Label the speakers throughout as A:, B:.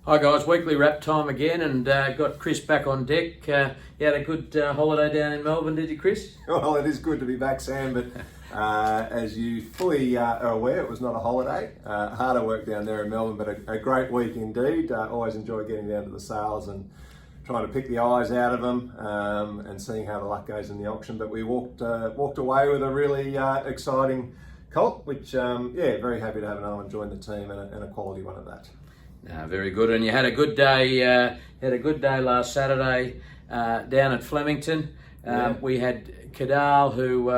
A: Hi guys, weekly wrap time again, and got Chris back on deck. You had a good holiday down in Melbourne, did you, Chris?
B: Well, it is good to be back, Sam, but as you fully are aware, it was not a holiday. Harder work down there in Melbourne, but a great week indeed. Always enjoy getting down to the sales and trying to pick the eyes out of them and seeing how the luck goes in the auction. But we walked away with a really exciting colt, which, very happy to have an Owen join the team and a quality one at that.
A: Very good, and you had a good day. Last Saturday down at Flemington. We had Cadal, who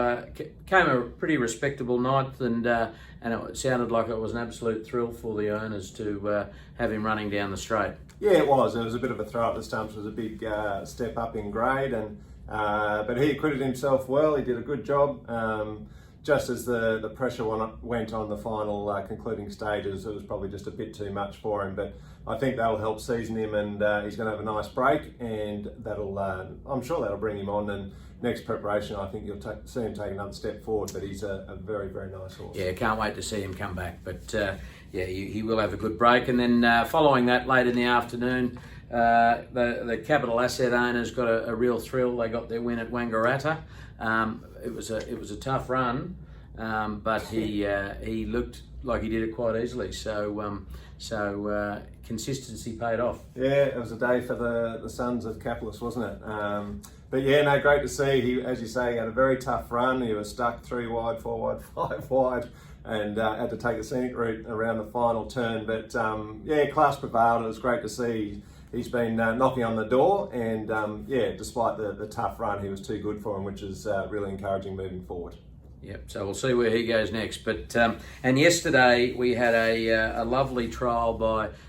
A: came a pretty respectable ninth, and it sounded like it was an absolute thrill for the owners to have him running down the straight.
B: Yeah, it was. It was a bit of a throw at the stumps. It was a big step up in grade, and but he acquitted himself well. He did a good job. Just as the pressure went on the final concluding stages, it was probably just a bit too much for him. But I think that'll help season him, and he's going to have a nice break, and I'm sure that'll bring him on. And next preparation, I think you'll see him take another step forward. But he's a very, very nice horse.
A: Yeah, can't wait to see him come back. But he will have a good break. And then following that, late in the afternoon, the Capital Asset owners got a real thrill. They got their win at Wangaratta. It was a tough run, but he looked like he did it quite easily. So consistency paid off.
B: Yeah, it was a day for the sons of capitalists, wasn't it? But yeah, no, great to see. He, as you say, he had a very tough run. He was stuck 3 wide, 4 wide, 5 wide, and had to take the scenic route around the final turn. But class prevailed. It was great to see. He's been knocking on the door, and despite the tough run, he was too good for him, which is really encouraging moving forward.
A: Yep, so we'll see where he goes next. But and yesterday we had a lovely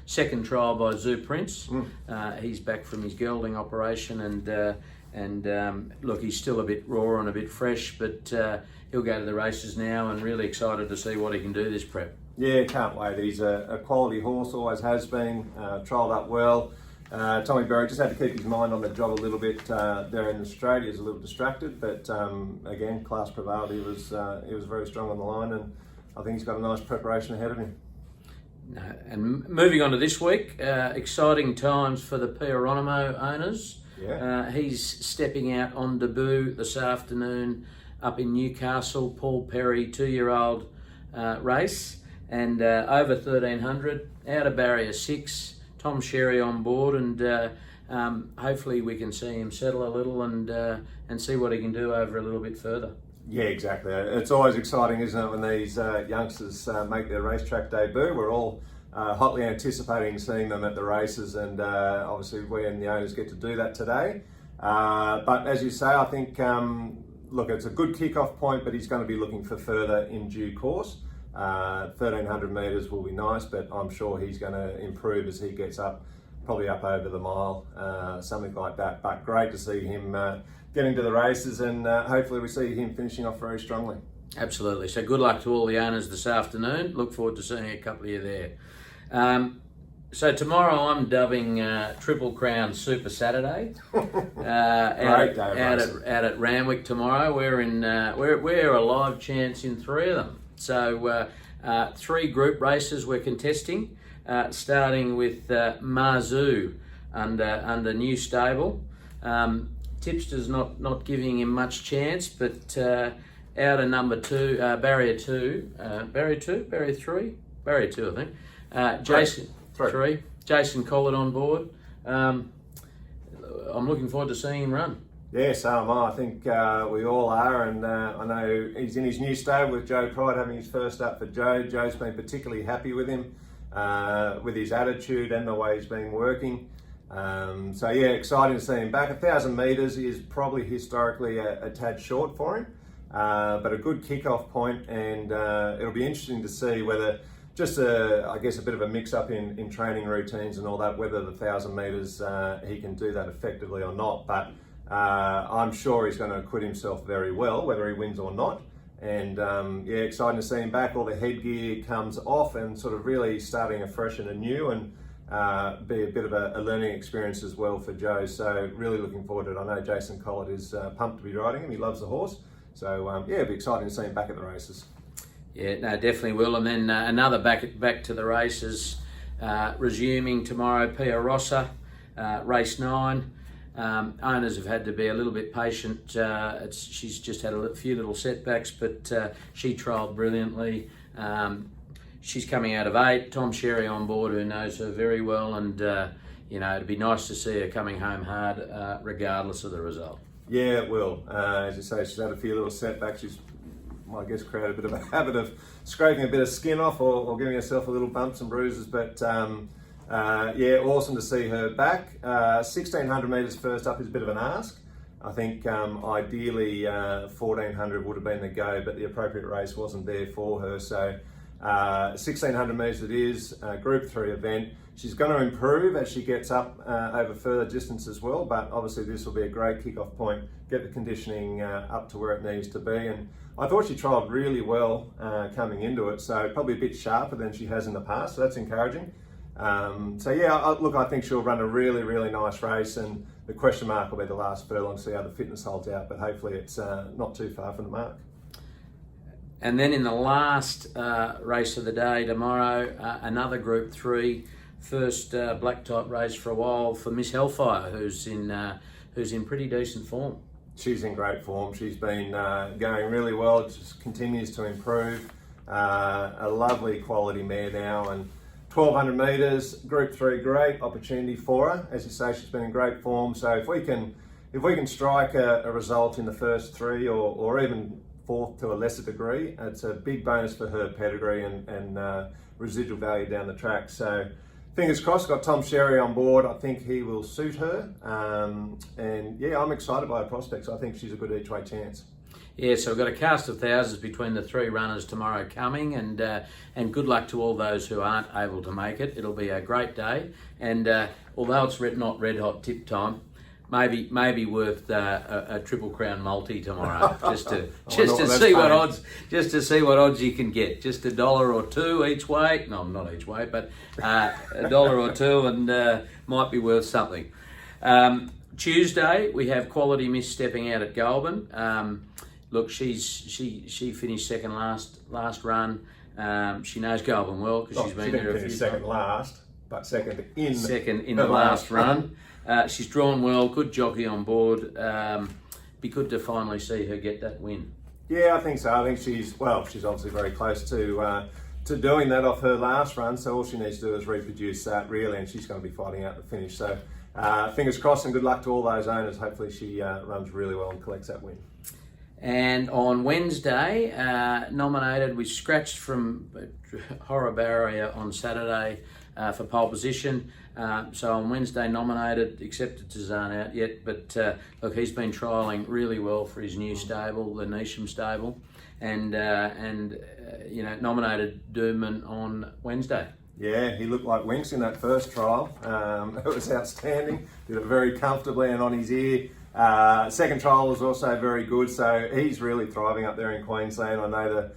A: second trial by Zoo Prince. He's back from his gelding operation, and look, he's still a bit raw and a bit fresh, but he'll go to the races now, and really excited to see what he can do this prep.
B: Yeah, can't wait. He's a quality horse, always has been, trialled up well. Tommy Berry just had to keep his mind on the job a little bit there in Australia. He's a little distracted, but again, class prevailed. He was very strong on the line, and I think he's got a nice preparation ahead of him.
A: And moving on to this week, exciting times for the Pioronimo owners.
B: Yeah.
A: He's stepping out on debut this afternoon up in Newcastle. Paul Perry, 2-year-old race, and over 1300, out of barrier 6. Tom Sherry on board, and hopefully we can see him settle a little and see what he can do over a little bit further.
B: Yeah, exactly. It's always exciting, isn't it, when these youngsters make their racetrack debut. We're all hotly anticipating seeing them at the races, and obviously we and the owners get to do that today. But as you say, I think, it's a good kick-off point, but he's going to be looking for further in due course. 1300 metres will be nice, but I'm sure he's going to improve as he gets up, probably up over the mile, something like that. But great to see him getting to the races, and hopefully we see him finishing off very strongly.
A: Absolutely. So good luck to all the owners this afternoon. Look forward to seeing a couple of you there. So tomorrow I'm dubbing Triple Crown Super Saturday. Out at Randwick tomorrow. We're a live chance in 3 of them. So 3 group races we're contesting, starting with Marzu under new stable. Tipster's not giving him much chance, but out of number 2, barrier 2, barrier 3, I think. Jason 3. Jason Collett on board. I'm looking forward to seeing him run.
B: Yeah, so am I. I think we all are, and I know he's in his new stable with Joe Pride having his first up for Joe. Joe's been particularly happy with him, with his attitude and the way he's been working. Exciting to see him back. 1,000 metres is probably historically a tad short for him, but a good kick-off point, and it'll be interesting to see whether just a bit of a mix-up in training routines and all that, whether the 1,000 metres he can do that effectively or not. But I'm sure he's going to acquit himself very well, whether he wins or not. And exciting to see him back. All the headgear comes off and sort of really starting afresh and anew, and be a bit of a learning experience as well for Joe. So really looking forward to it. I know Jason Collett is pumped to be riding him. He loves the horse. So it'll be exciting to see him back at the races.
A: Yeah, no, definitely will. And then another back to the races Resuming tomorrow, Pia Rossa, race 9. Owners have had to be a little bit patient. She's just had a few little setbacks, but she trialled brilliantly. She's coming out of 8. Tom Sherry on board, who knows her very well, and it'd be nice to see her coming home hard, regardless of the result.
B: Yeah, it will. As you say, she's had a few little setbacks. She's, I guess, created a bit of a habit of scraping a bit of skin off or giving herself a little bumps and bruises. But yeah, awesome to see her back. 1600 metres first up is a bit of an ask. I think ideally 1400 would have been the go, but the appropriate race wasn't there for her. So 1600 metres it is, Group 3 event. She's going to improve as she gets up over further distance as well, but obviously this will be a great kick-off point, get the conditioning up to where it needs to be. And I thought she trialled really well coming into it, so probably a bit sharper than she has in the past, so that's encouraging. So yeah, look, I think she'll run a really, really nice race, and the question mark will be the last furlong, see how the fitness holds out, but hopefully it's not too far from the mark.
A: And then in the last race of the day tomorrow, another Group 3, first black type race for a while for Miss Hellfire, who's in pretty decent form.
B: She's in great form. She's been going really well. It just continues to improve. A lovely quality mare now, and 1200 metres, Group 3, great opportunity for her. As you say, she's been in great form. So if we can strike a result in the first 3 or even 4th to a lesser degree, it's a big bonus for her pedigree and residual value down the track. So fingers crossed, got Tom Sherry on board. I think he will suit her. And yeah, I'm excited by her prospects. I think she's a good each way chance.
A: Yeah, so we've got a cast of thousands between the 3 runners tomorrow coming, and good luck to all those who aren't able to make it. It'll be a great day, and although it's not red hot tip time, maybe worth a Triple Crown multi tomorrow, just to see what odds you can get. Just $1 or $2 each way. No, not each way, but $1 or $2, and might be worth something. Tuesday we have Quality Miss stepping out at Goulburn. Look, she finished second last run. She knows Goulburn well because she's been there a few
B: second
A: times.
B: last, but second in
A: the last run. She's drawn well, good jockey on board. Be good to finally see her get that win.
B: Yeah, I think so. I think she's obviously very close to doing that off her last run. So all she needs to do is reproduce that really, and she's going to be fighting out the finish. So fingers crossed, and good luck to all those owners. Hopefully she runs really well and collects that win.
A: And on Wednesday, nominated, we scratched from Horror Barrier on Saturday for pole position. So on Wednesday, nominated, accepted to zone out yet, but look, he's been trialling really well for his new stable, the Neesham stable, and nominated Doomman on Wednesday.
B: Yeah, he looked like Winks in that first trial. It was outstanding. Did it very comfortably and on his ear. Second trial was also very good, so he's really thriving up there in Queensland. I know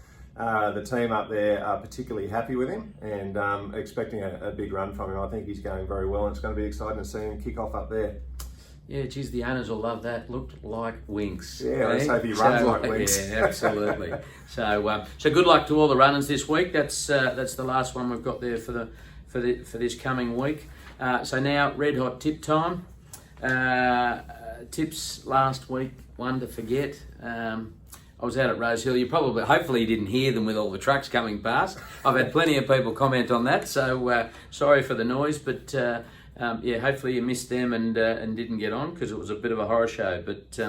B: the team up there are particularly happy with him and expecting a big run from him. I think he's going very well, and it's going to be exciting to see him kick off up there.
A: Yeah, geez, the owners will love that. Looked like Winks.
B: Yeah, let's hope he runs like Winks.
A: Yeah, absolutely. So good luck to all the runners this week. That's the last one we've got there for this coming week. So now red hot tip time. Tips last week, one to forget. I was out at Rosehill. Hopefully you didn't hear them with all the trucks coming past. I've had plenty of people comment on that, so sorry for the noise, but hopefully you missed them and didn't get on because it was a bit of a horror show. But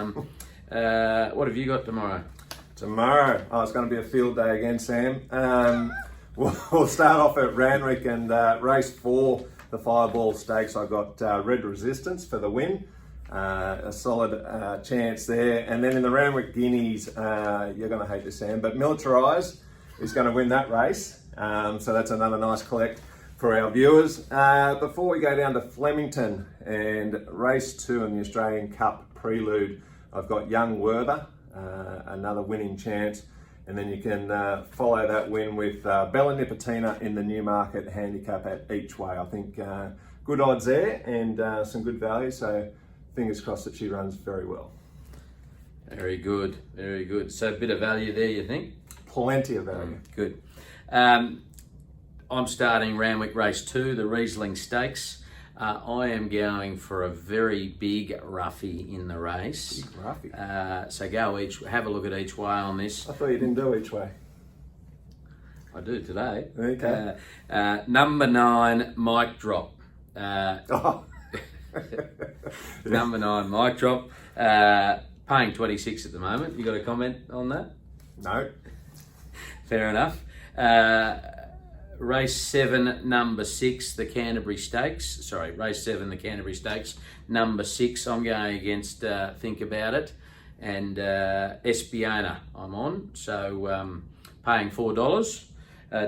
A: what have you got tomorrow?
B: Tomorrow, it's going to be a field day again, Sam. We'll start off at Randwick and race 4, the Fireball Stakes. I got Red Resistance for the win. A solid chance there. And then in the Randwick Guineas, you're going to hate this, Sam, but Militarise is going to win that race. So that's another nice collect for our viewers. Before we go down to Flemington and race 2 in the Australian Cup Prelude, I've got Young Werther, another winning chance. And then you can follow that win with Bella Nipotina in the Newmarket handicap at each way. I think good odds there and some good value. So fingers crossed that she runs very well.
A: Very good, very good. So a bit of value there, you think?
B: Plenty of value.
A: Good. I'm starting Randwick Race 2, the Riesling Stakes. I am going for a very big roughie in the race.
B: Big roughie.
A: So have a look at each way on this.
B: I thought you didn't do each way.
A: I do today.
B: Okay.
A: Number 9, Mic Drop.
B: Oh.
A: Number 9, Mic Drop. Paying 26 at the moment. You got a comment on that?
B: No.
A: Fair enough. Race 7, number 6, the Canterbury Stakes. Sorry, race 7, the Canterbury Stakes. Number 6, I'm going against Think About It. And Espiona I'm on. So paying $4.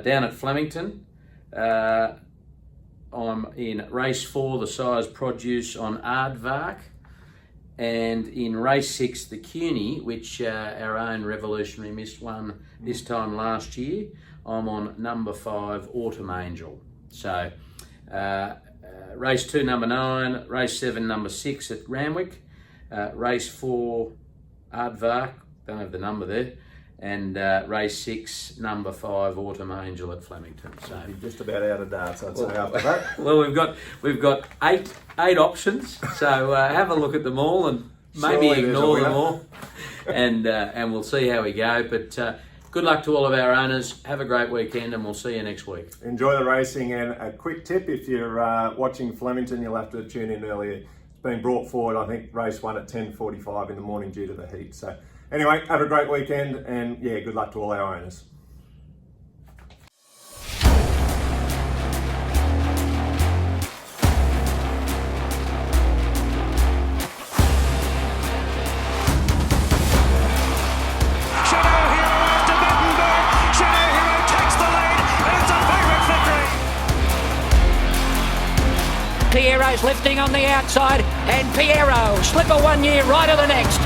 A: Down at Flemington, I'm in race 4, the Size Produce on Aardvark. And in race 6, the CUNY, which our own Revolutionary Mist won this time last year, I'm on number 5, Autumn Angel. So race 2, number 9, race 7, number 6 at Randwick, race 4, Aardvark, don't have the number there, and race 6, number 5, Autumn Angel at Flemington. So
B: You're just about out of darts, I'd say, after that.
A: well, we've got eight options. So have a look at them all and maybe
B: Surely there's a
A: ignore them
B: winner.
A: all, and we'll see how we go. But good luck to all of our owners. Have a great weekend, and we'll see you next week.
B: Enjoy the racing, and a quick tip, if you're watching Flemington, you'll have to tune in earlier. It's been brought forward, I think, race 1 at 10:45 in the morning due to the heat. So anyway, have a great weekend, and yeah, good luck to all our owners.
C: Piero's lifting on the outside, and Piero, slipper 1 year, right of the next.